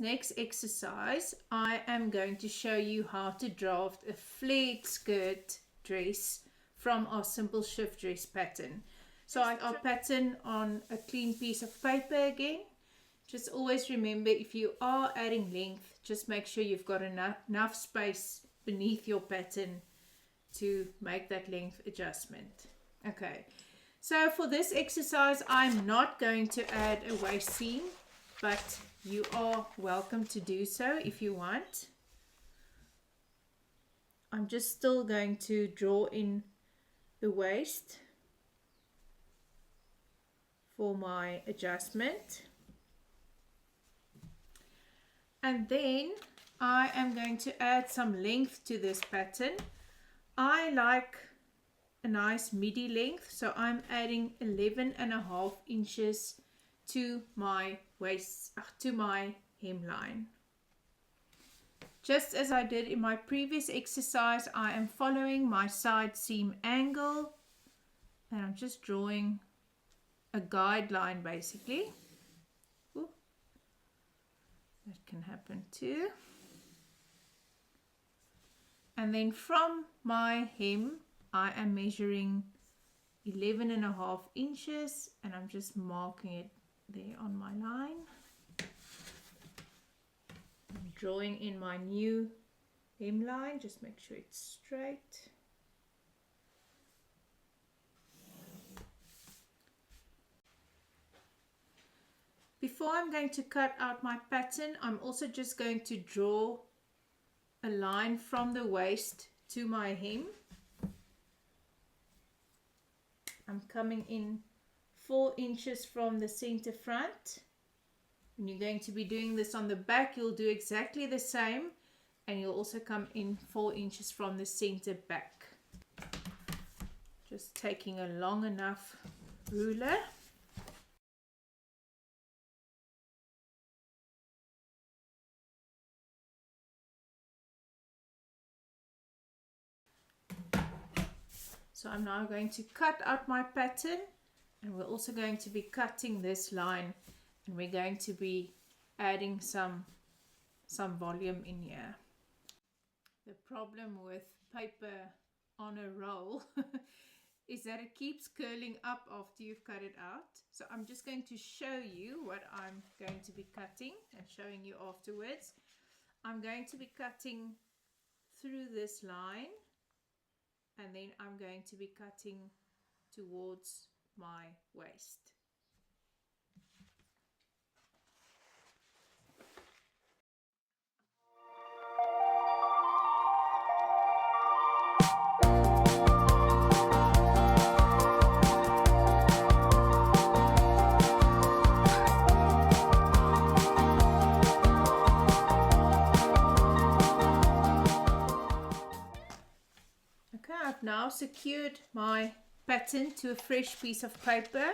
next exercise, I am going to show you how to draft a flared skirt dress from our simple shift dress pattern. So our pattern on a clean piece of paper again. Just always remember, if you are adding length, just make sure you've got enough space beneath your pattern to make that length adjustment. Okay, so for this exercise, I'm not going to add a waist seam, but you are welcome to do so if you want. I'm just still going to draw in the waist for my adjustment. And then I am going to add some length to this pattern. I like a nice midi length, so I'm adding 11.5 inches to my waist, to my hemline. Just as I did in my previous exercise, I am following my side seam angle, and I'm just drawing a guideline basically. Ooh. That can happen too. And then from my hem, I am measuring 11.5 inches, and I'm just marking it there on my line. I'm drawing in my new hemline, just make sure it's straight. Before I'm going to cut out my pattern, I'm also just going to draw a line from the waist to my hem. I'm coming in 4 inches from the center front. When you're going to be doing this on the back, you'll do exactly the same, and you'll also come in 4 inches from the center back. Just taking a long enough ruler. So I'm now going to cut out my pattern, and we're also going to be cutting this line, and we're going to be adding some volume in here. The problem with paper on a roll is that it keeps curling up after you've cut it out. So I'm just going to show you what I'm going to be cutting and showing you afterwards. I'm going to be cutting through this line, and then I'm going to be cutting towards my waist. Okay, I've now secured my pattern to a fresh piece of paper.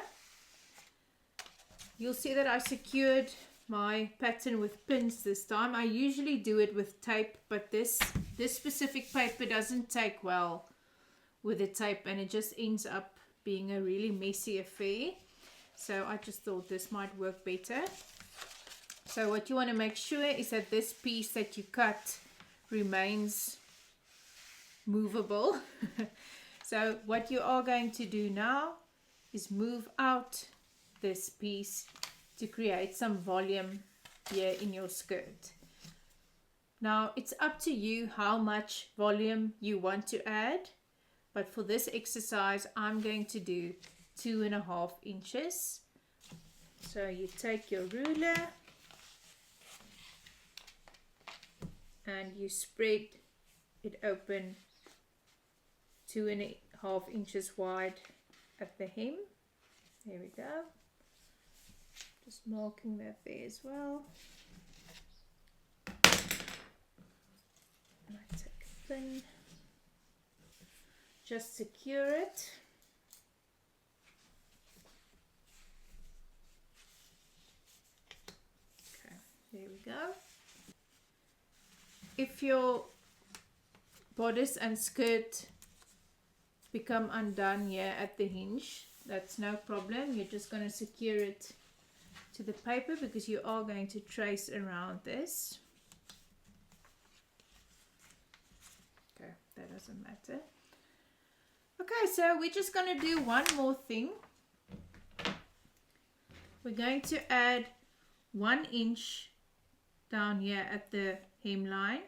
You'll see that I secured my pattern with pins this time. I usually do it with tape, but this specific paper doesn't take well with the tape, and it just ends up being a really messy affair. So I just thought this might work better. So what you want to make sure is that this piece that you cut remains movable. So what you are going to do now is move out this piece to create some volume here in your skirt. Now it's up to you how much volume you want to add, but for this exercise I'm going to do 2.5 inches. So you take your ruler and you spread it open 2.5 inches wide at the hem. There we go. Just marking that there as well. And I take a pin, just secure it. Okay, there we go. If your bodice and skirt become undone here at the hinge, that's no problem. You're just going to secure it to the paper because you are going to trace around this. Okay, that doesn't matter. Okay, so we're just going to do one more thing. We're going to add 1 inch down here at the hemline,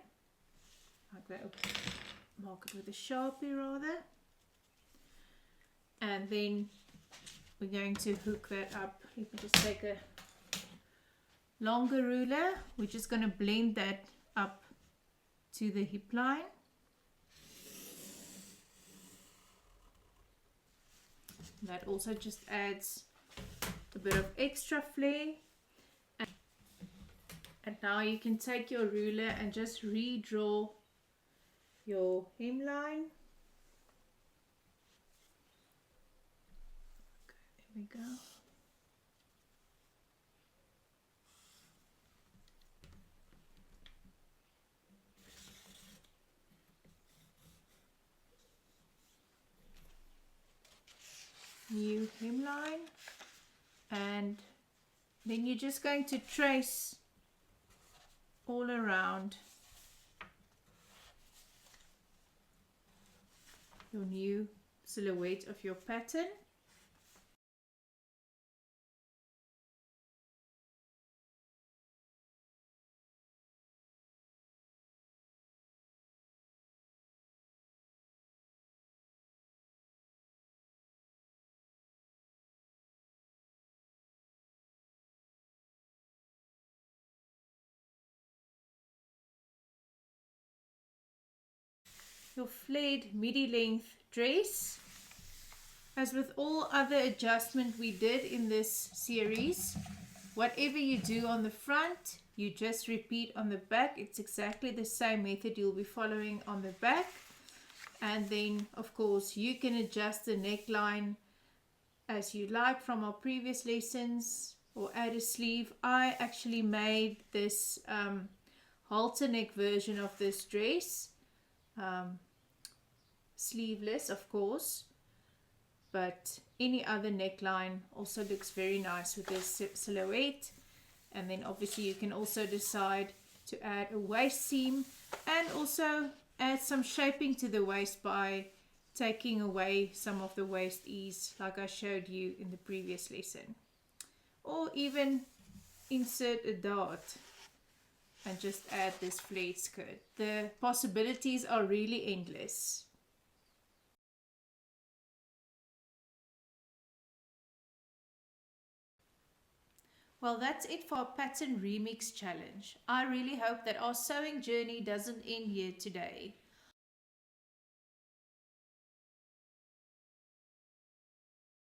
like that. Oops. Mark it with a Sharpie rather. And then we're going to hook that up. Let me just take a longer ruler. We're just going to blend that up to the hip line. That also just adds a bit of extra flair. And now you can take your ruler and just redraw your hemline. Okay, there we go. New hemline, and then you're just going to trace all around your new silhouette of your pattern. Your flared midi length dress. As with all other adjustment we did in this series, whatever you do on the front, you just repeat on the back. It's exactly the same method you'll be following on the back. And then of course you can adjust the neckline as you like from our previous lessons, or add a sleeve. I actually made this halter neck version of this dress, sleeveless of course, but any other neckline also looks very nice with this silhouette. And then obviously you can also decide to add a waist seam and also add some shaping to the waist by taking away some of the waist ease like I showed you in the previous lesson, or even insert a dart and just add this flared skirt. The possibilities are really endless. Well, that's it for our pattern remix challenge. I really hope that our sewing journey doesn't end here today.